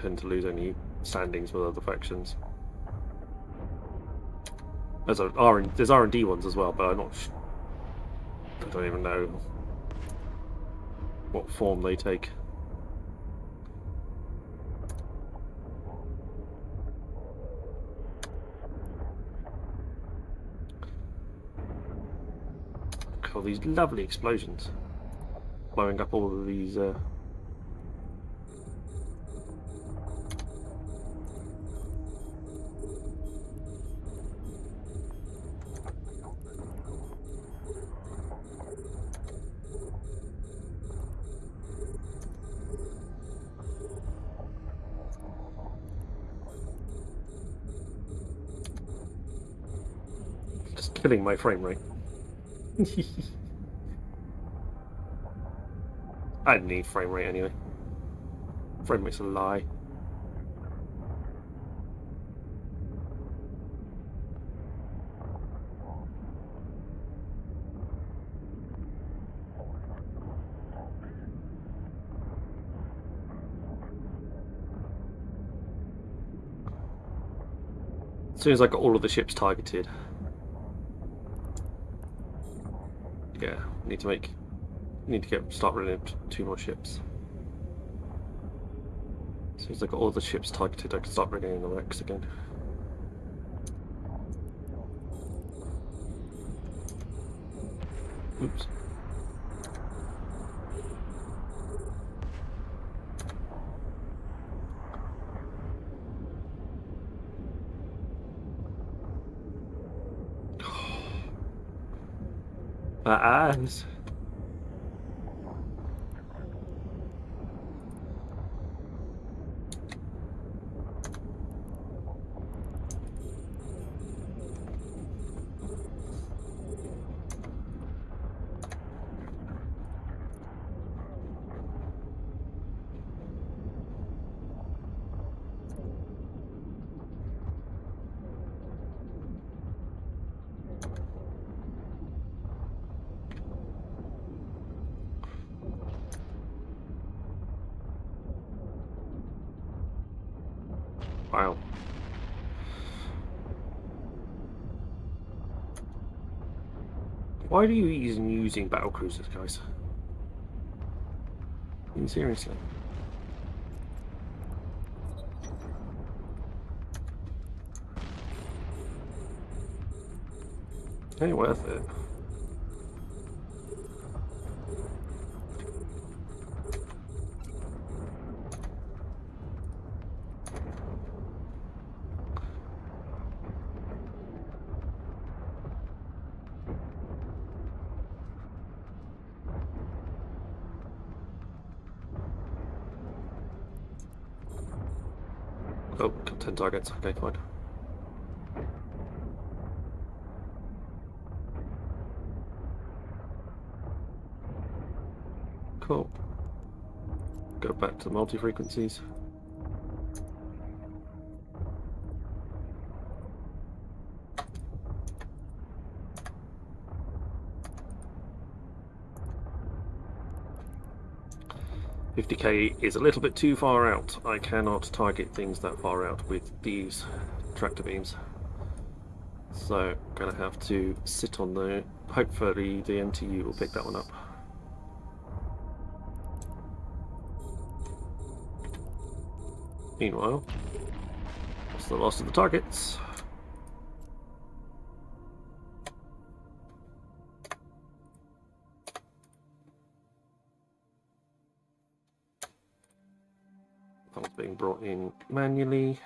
intend to lose any standings with other factions. There's R&D ones as well, but I don't even know what form they take. All these lovely explosions blowing up all of these just killing my frame rate. I didn't need frame rate anyway. Frame rate's a lie. As soon as I got all of the ships targeted, yeah, need to start running 2 more ships. As soon as I got all the ships targeted, I can start bringing in the wrecks again. Oops. My eyes. Wow. Why are you even using battle cruisers, guys? I mean, seriously. Ain't worth it. Oh, got 10 targets. Okay, fine. Cool. Go back to the multi-frequencies. $50K is a little bit too far out. I cannot target things that far out with these tractor beams. So I'm going to have to sit on the... Hopefully the MTU will pick that one up. Meanwhile, that's the last of the targets. That one's being brought in manually.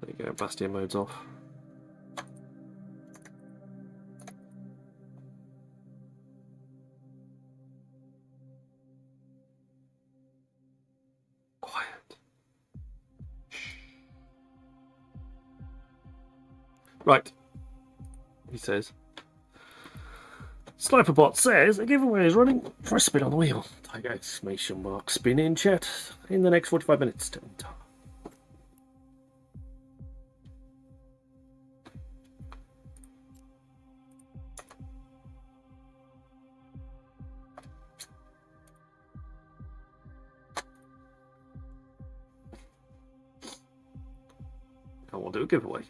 There you go, Bastion mode's off. Quiet. Right, he says. Sniperbot says a giveaway is running for a spin on the wheel. Type exclamation mark spin in chat in the next 45 minutes to enter. and we'll do a giveaway.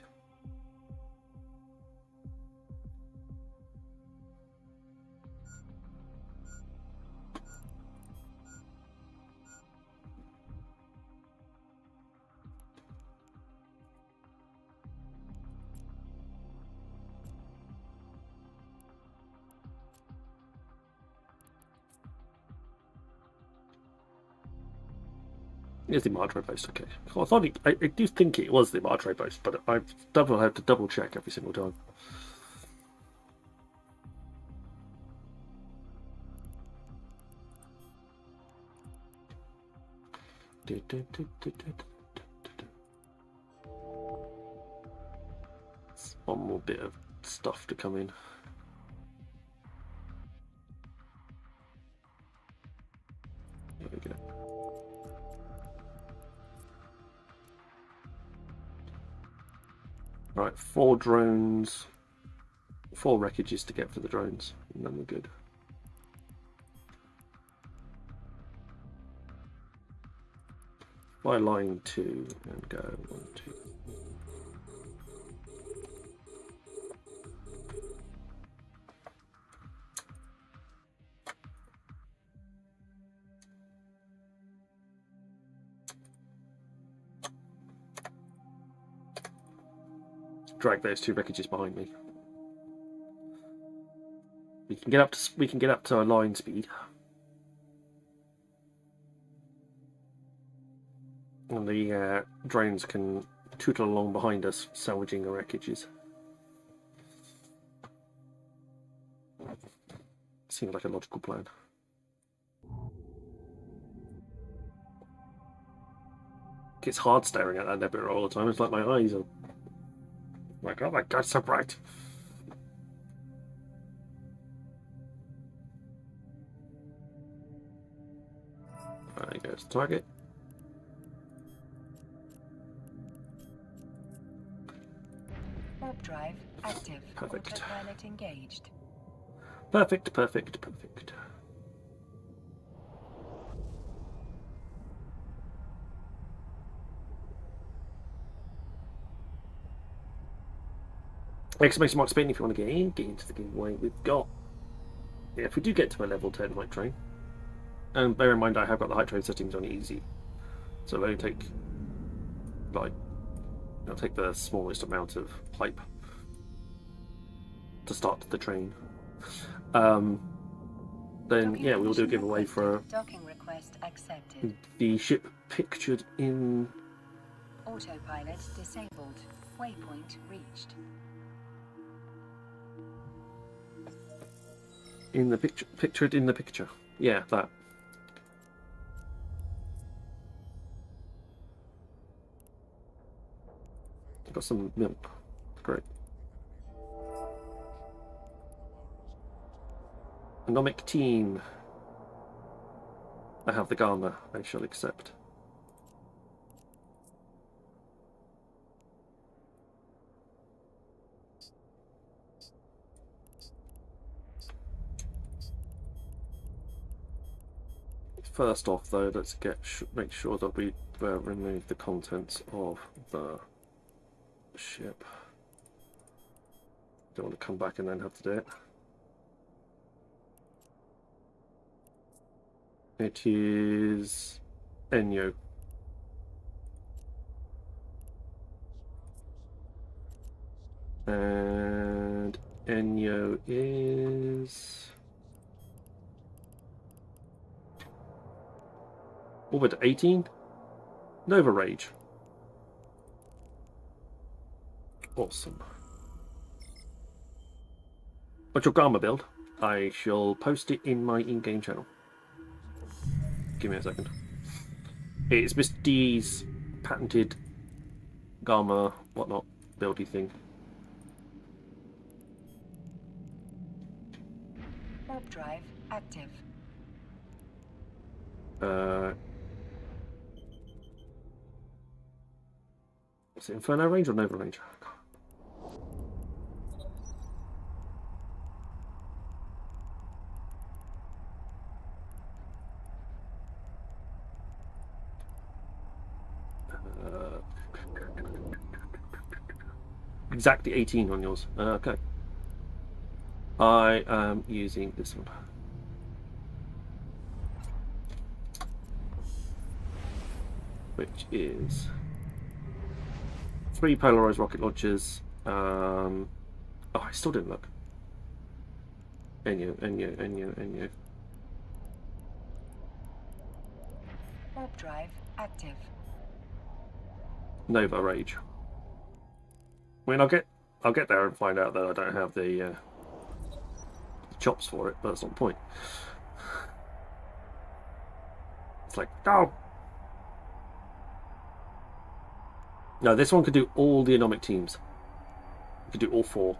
It's the Marich post, okay. I thought I do think it was the Marich post, but I have to double check every single time. One more bit of stuff to come in. There we go. Right, 4 drones, 4 wreckages to get for the drones, and then we're good. By line 2 and go 1, 2. Drag those 2 wreckages behind me. We can get up to our line speed. And the drones can tootle along behind us, salvaging the wreckages. Seems like a logical plan. It's hard staring at that nebula all the time. It's like my eyes are like, oh my god, so bright. There goes the target. Warp drive active. Perfect. Autopilot engaged. Perfect, perfect, perfect. Exclamation mark spin if you want to get into the giveaway. We've got, yeah, if we do get to a level 10 hype train, and bear in mind I have got the hype train settings on easy, so it'll only take, like, I'll take the smallest amount of hype to start the train. Then yeah, we'll do a giveaway for docking request accepted. The ship pictured in Autopilot disabled. Waypoint reached. in the picture, pictured in the picture. Yeah, that. Got some milk. Great. Economic team. I have the Gamma. I shall accept. First off, though, let's make sure that we remove the contents of the ship. Don't want to come back and then have to do it. It is Enyo. And Enyo is orbit 18. Nova Rage. Awesome. What's your Gamma build? I shall post it in my in-game channel. Give me a second. It's Miss D's patented Gamma whatnot buildy thing. Warp drive active. Is it Inferno range or Nova range? exactly 18 on yours. Okay. I am using this one. Which is 3 polarized rocket launchers. Oh, I still didn't look. Enyo. Warp drive active. Nova Rage. I mean, I'll get there and find out that I don't have the chops for it, but that's not the point. It's like, oh! No, this one could do all the anomic teams. It could do all 4.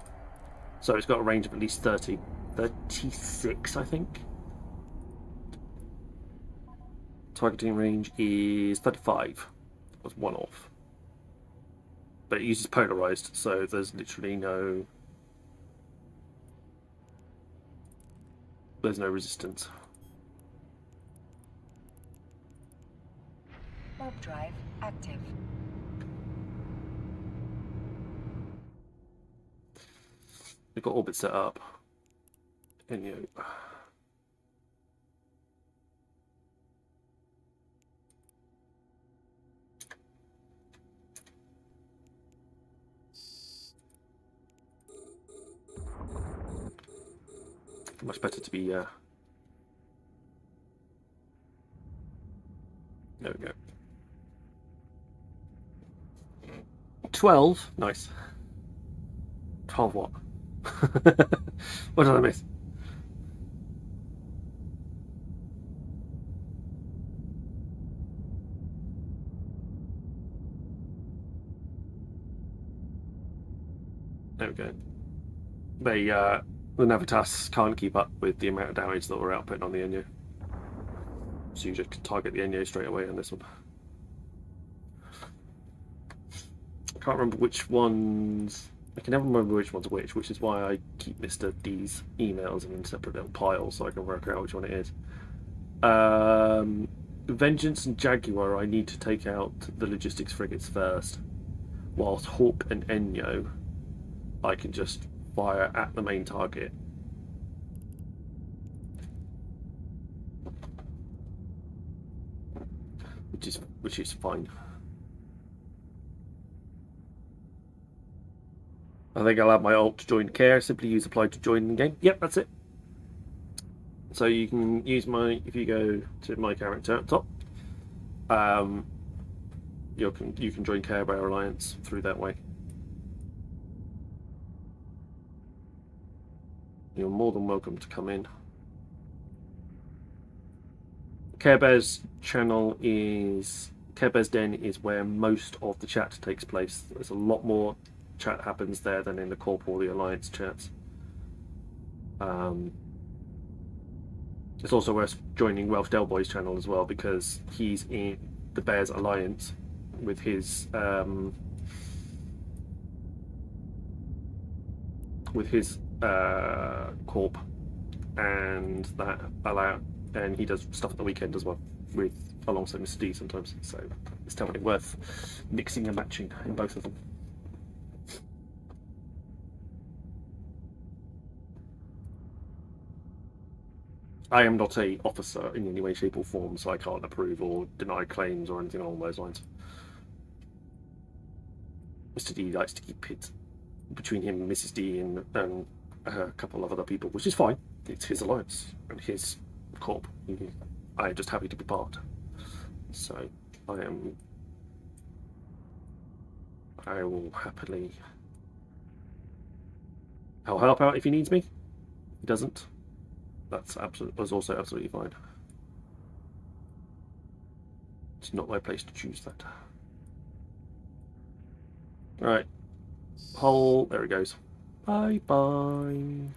So it's got a range of at least 30. 36, I think. Targeting range is 35. That was 1 off. But it uses polarized, so there's literally no... There's no resistance. Warp drive active. We've got orbit set up. And you... Much better to be... There we go. 12? Nice. 12 what? What did I miss? There we go. The Navitas can't keep up with the amount of damage that we're outputting on the Enyo. So you just target the Enyo straight away on this one. I can't remember which ones... I can never remember which one's which is why I keep Mr. D's emails in separate little piles so I can work out which one it is. Vengeance and Jaguar, I need to take out the logistics frigates first. Whilst Hawk and Enyo, I can just fire at the main target. Which is fine. I think I'll have my alt to join care. Simply use apply to join the game. Yep, that's it. So you can use my, if you go to my character at the top, you can join Care Bear Alliance through that way. You're more than welcome to come in. Care Bear's channel is Care Bear's Den is where most of the chat takes place. There's a lot more chat happens there than in the Corp or the Alliance chats. It's also worth joining Welsh Delboy's channel as well because he's in the Bears Alliance with his Corp, and that and he does stuff at the weekend as well with alongside Mr. D sometimes. So it's definitely worth mixing and matching in both of them. I am not a officer in any way, shape or form, so I can't approve or deny claims or anything along those lines. Mr. D likes to keep it between him and Mrs. D and a couple of other people, which is fine. It's his alliance and his corp. I am just happy to be part. So I will happily... I'll help out if he needs me. If he doesn't, that's also absolutely fine. It's not my place to choose that. Right. Hole, there it goes. Bye bye.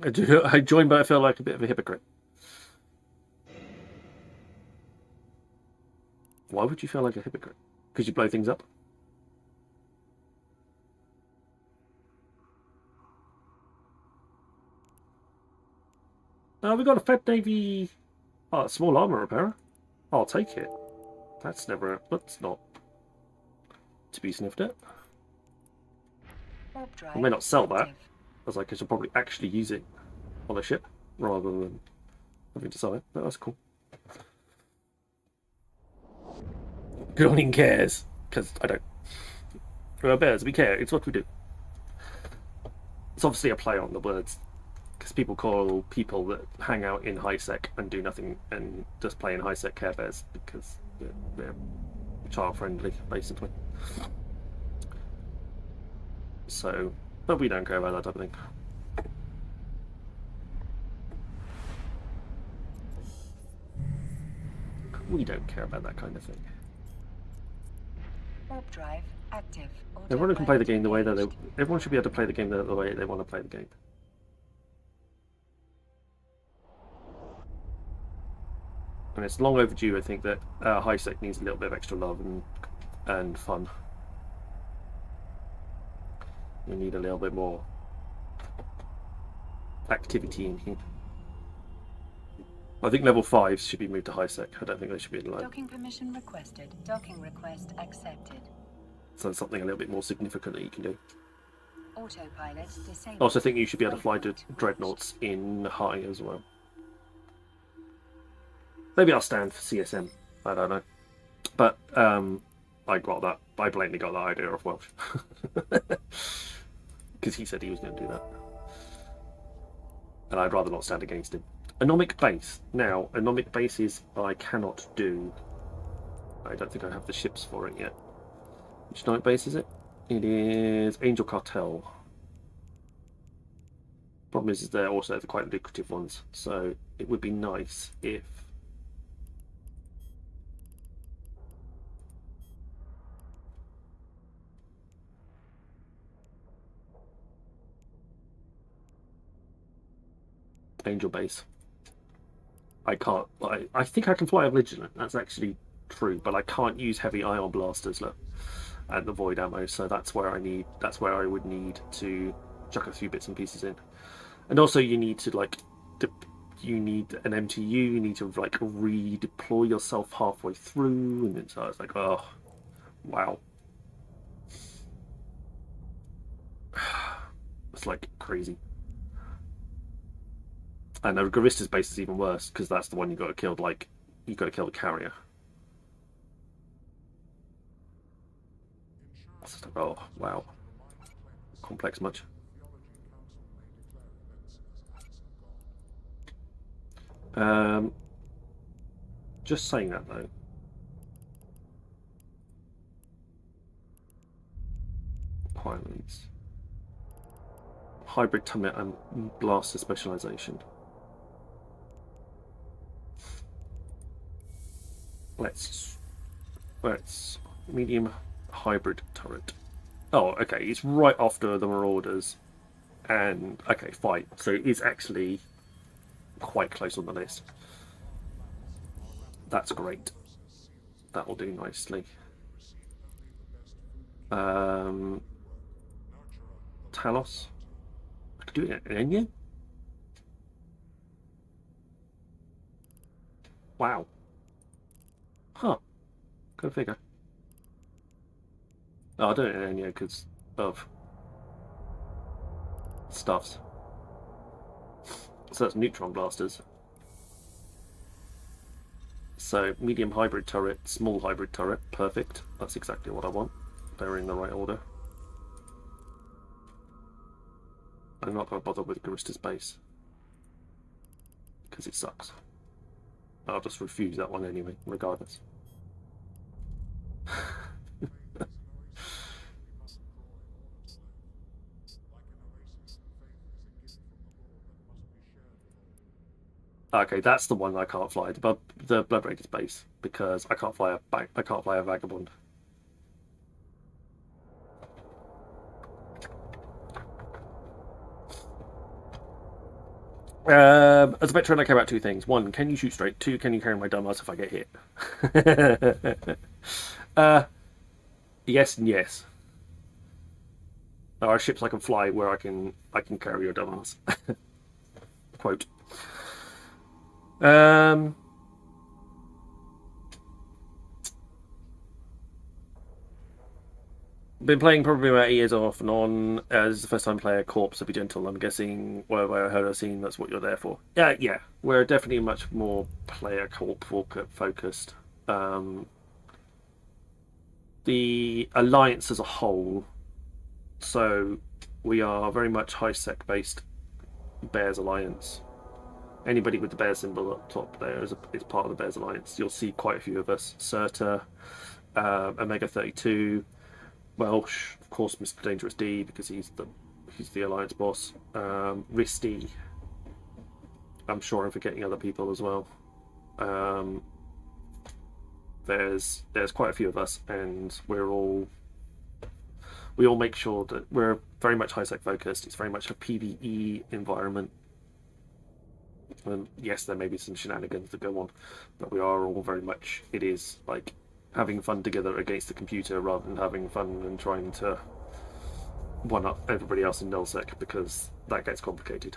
I joined, but I feel like a bit of a hypocrite. Why would you feel like a hypocrite? Because you blow things up? We got a Fed Navy small armor repairer. I'll take it. That's not to be sniffed at. Warp drive I may not sell that, active. as I should probably actually use it on a ship rather than having to sell it. But that's cool. No one cares, because I don't. We're bears, we care. It's what we do. It's obviously a play on the words, because people call people that hang out in high sec and do nothing and just play in high sec Care Bears because they're child friendly, basically. So, but we don't care about that type of thing. We don't care about that kind of thing. Warp drive active. Everyone can play the game the way that engaged. everyone should be able to play the game the way they want to play the game. And it's long overdue, I think, that high sec needs a little bit of extra love and fun. We need a little bit more activity in here. I think level 5s should be moved to high sec. I don't think they should be in low. Docking permission requested. Docking request accepted. So something a little bit more significant that you can do. Autopilot disabled. I also think you should be able to fly dreadnoughts in high as well. Maybe I'll stand for CSM. I don't know. But I blatantly got that idea off Welsh. Because he said he was going to do that. And I'd rather not stand against him. Anomic base. Now, anomic bases I cannot do. I don't think I have the ships for it yet. Which anomic base is it? It is Angel Cartel. Problem is they're also quite lucrative ones. So it would be nice if Angel base. I can't. I think I can fly a Vigilant. That's actually true, but I can't use heavy ion blasters and the void ammo. So that's where I need. That's where I would need to chuck a few bits and pieces in. And also, you need to you need an MTU. You need to redeploy yourself halfway through, and so it's like, oh, wow. It's like crazy. And the Garista's base is even worse because that's the one you got to kill. You got to kill the carrier. It's like, oh wow, complex much. Just saying that though. Requirements. Hybrid turret and blaster specialization. Let's medium hybrid turret. Oh, okay, it's right after the Marauders, and okay, fine. So it is actually quite close on the list. That's great. That will do nicely. Talos. I could do it in Enya. Wow. Huh. Go figure. Oh, I don't know Enya because of stuffs. So that's neutron blasters. So medium hybrid turret, small hybrid turret, perfect. That's exactly what I want. They're in the right order. I'm not going to bother with Garista's base because it sucks. I'll just refuse that one anyway, regardless. Okay, that's the one I can't fly. The Blood Raiders base because I can't fly a Vagabond. As a veteran, I care about two things. One, can you shoot straight? Two, can you carry my dumbass if I get hit? Yes and yes. There are ships I can fly where I can carry your dumbass. Quote. Um, been playing probably about 8 years off and on. As the first time player, Corpse, so be gentle. I'm guessing where I heard a scene, that's what you're there for. Yeah. We're definitely much more player Corp focused. Um, the Alliance as a whole, so we are very much high sec based Bears Alliance. Anybody with the bear symbol up top there is part of the Bears Alliance. You'll see quite a few of us. Surta, Omega 32, Welsh, of course, Mr. Dangerous D because he's the Alliance boss. Risty. I'm sure I'm forgetting other people as well. There's quite a few of us, and we all make sure that we're very much high sec focused. It's very much a PvE environment. And yes, there may be some shenanigans that go on, but we are all very much. It is like having fun together against the computer rather than having fun and trying to one up everybody else in nullsec, because that gets complicated.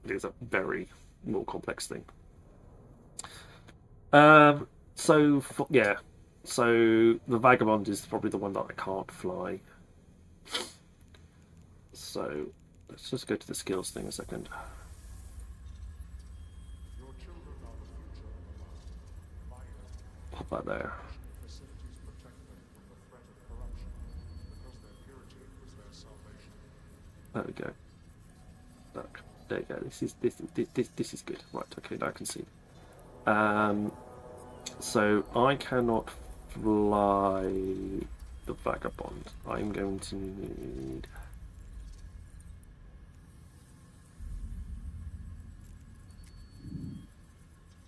It is a very more complex thing. So the Vagabond is probably the one that I can't fly. So let's just go to the skills thing a second. Pop that there. There we go. Look, there you go. This is good. Right, okay, now I can see. So I cannot fly the Vagabond. I'm going to need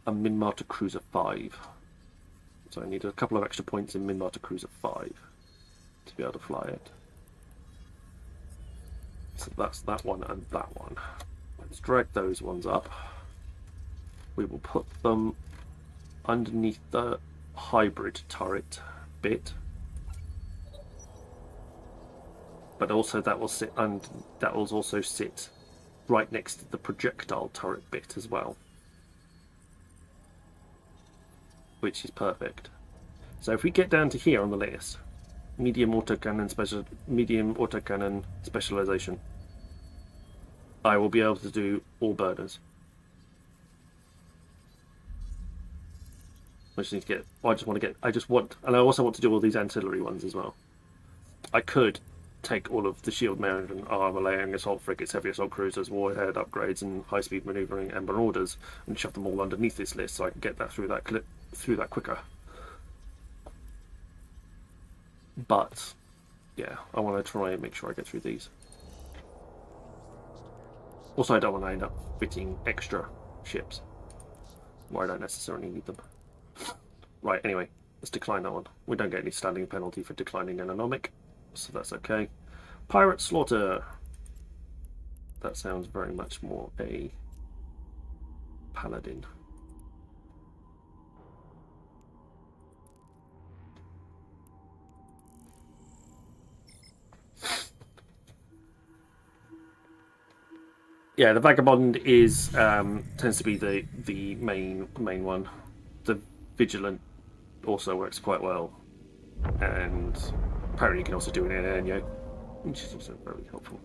a Minmatar Cruiser 5. So I need a couple of extra points in Minmatar Cruiser 5 to be able to fly it. So that's that one and that one. Let's drag those ones up. We will put them underneath the hybrid turret bit, but also that will sit and that will also sit right next to the projectile turret bit as well, which is perfect. So if we get down to here on the list, medium autocannon specialization, I will be able to do all burners. I just need to get. And I also want to do all these ancillary ones as well. I could take all of the shield management, armor layering, assault frigates, heavy assault cruisers, warhead upgrades, and high-speed maneuvering and marauders, and shove them all underneath this list, so I can get that through that quicker. But yeah, I want to try and make sure I get through these. Also, I don't want to end up fitting extra ships where I don't necessarily need them. Right, anyway, let's decline that one. We don't get any standing penalty for declining an anomic, so that's okay. Pirate Slaughter. That sounds very much more a paladin. Yeah, the Vagabond is tends to be the main one. The Vigilant also works quite well, and apparently you can also do it in Enyo, which is also very helpful.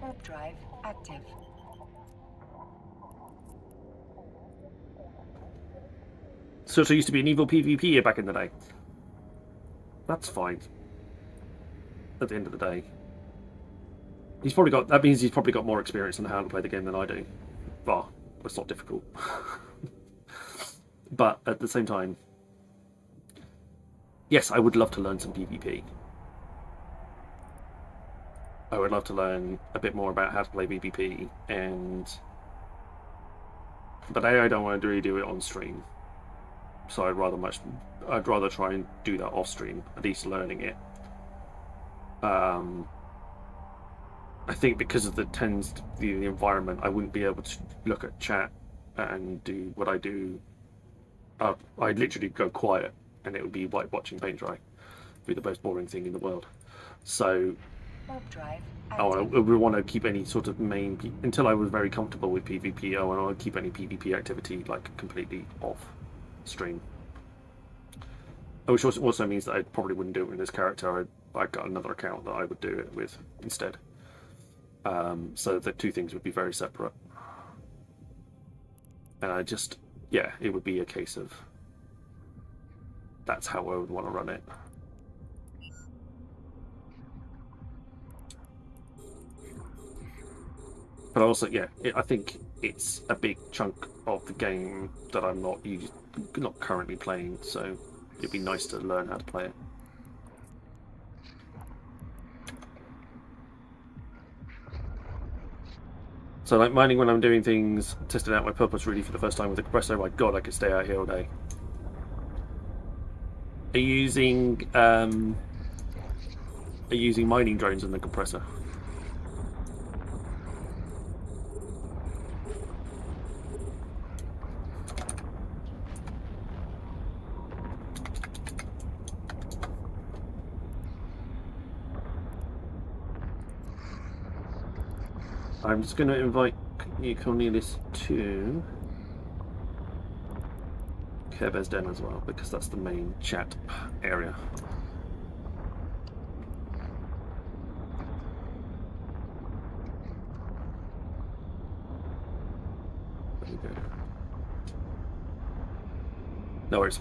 Warp drive active. Surta used to be an evil PvP back in the day. That's fine. At the end of the day, that means he's probably got more experience on how to play the game than I do. Well, it's not difficult. But at the same time, yes, I would love to learn some PvP. I would love to learn a bit more about how to play PvP, but I don't want to really do it on stream. So I'd rather try and do that off stream, at least learning it. I think because of the environment, I wouldn't be able to look at chat and do what I do. I'd literally go quiet, and it would be like watching paint dry. It'd be the most boring thing in the world. So Warp drive Oh, I active. would want to keep any sort of main until I was very comfortable with PvP. I want to keep any PvP activity like completely off stream. Which also means that I probably wouldn't do it with this character. I've got another account that I would do it with instead. So the two things would be very separate. And I just, yeah, it would be a case of that's how I would want to run it. But also, yeah, I think it's a big chunk of the game that I'm not currently playing, so it'd be nice to learn how to play it. So, like mining when I'm doing things, testing out my purpose really for the first time with the compressor. Oh my god, I could stay out here all day. Are you using mining drones in the compressor? I'm just going to invite you, Cornelius, to Care Bear's Den as well, because that's the main chat area. There we go. No worries.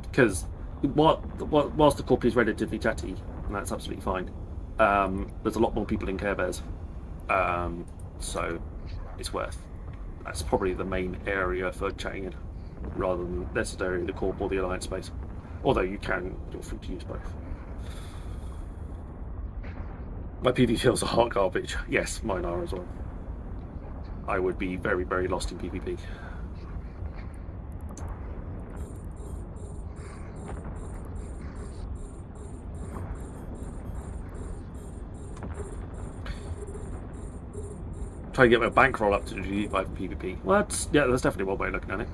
Because whilst the corp is relatively chatty, and that's absolutely fine, there's a lot more people in Care Bears. So it's worth. That's probably the main area for chatting in, rather than necessarily the corp or the alliance space. Although you're free to use both. My PvP feels are hot garbage. Yes, mine are as well. I would be very, very lost in PvP. Try to get my bankroll up to G5 PvP. Well, that's definitely one way of looking at it.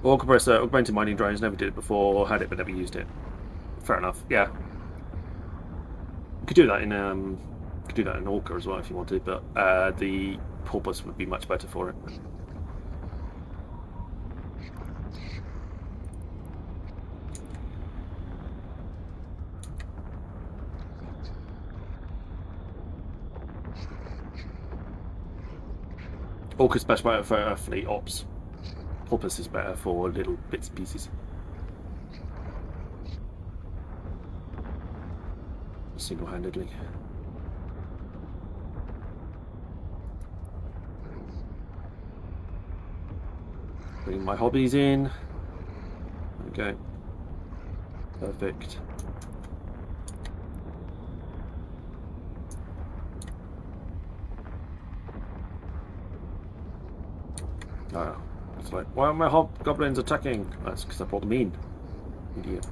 Or compressor, augmented mining drones, never did it before, had it but never used it. Fair enough, yeah. You could do that in Orca as well if you wanted, but the porpoise would be much better for it. Orca's best better for fleet ops. Porpoise is better for little bits and pieces. Single-handedly. Bring my hobbies in. Okay. Perfect. Oh, it's like, why are my hobgoblins attacking? That's because I brought them in. Idiot.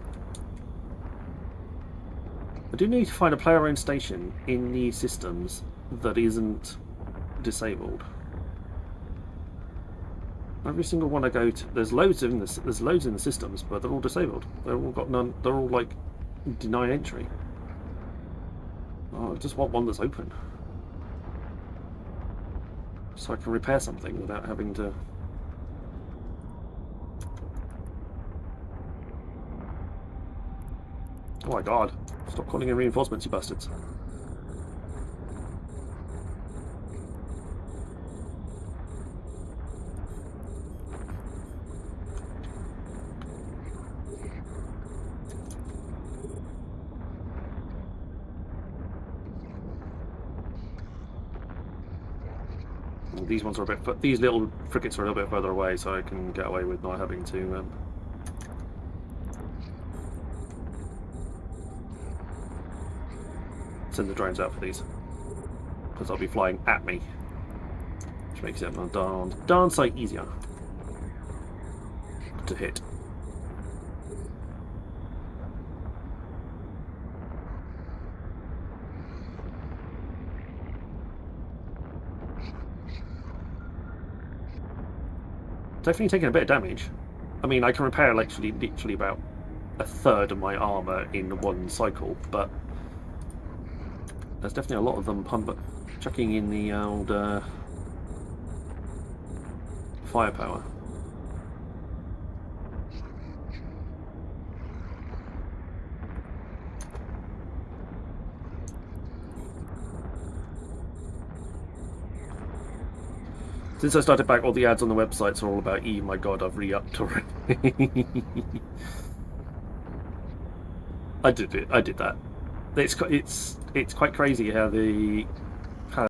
I do need to find a player-owned station in the systems that isn't disabled. Every single one I go to, there's loads in the systems, but they're all disabled. They're all got none. They're all like deny entry. Oh, I just want one that's open, so I can repair something without having to. Oh my god! Stop calling in reinforcements, you bastards! These ones are a bit. These little frigates are a little bit further away, so I can get away with not having to. Send the drones out for these, because they'll be flying at me, which makes it a darn sight easier to hit. Definitely taking a bit of damage. I mean, I can repair literally about a third of my armor in one cycle, but there's definitely a lot of them chucking in the old firepower. Since I started back, all the ads on the websites are all about E. My God, I've re-upped already. I did it. I did that. It's quite crazy how the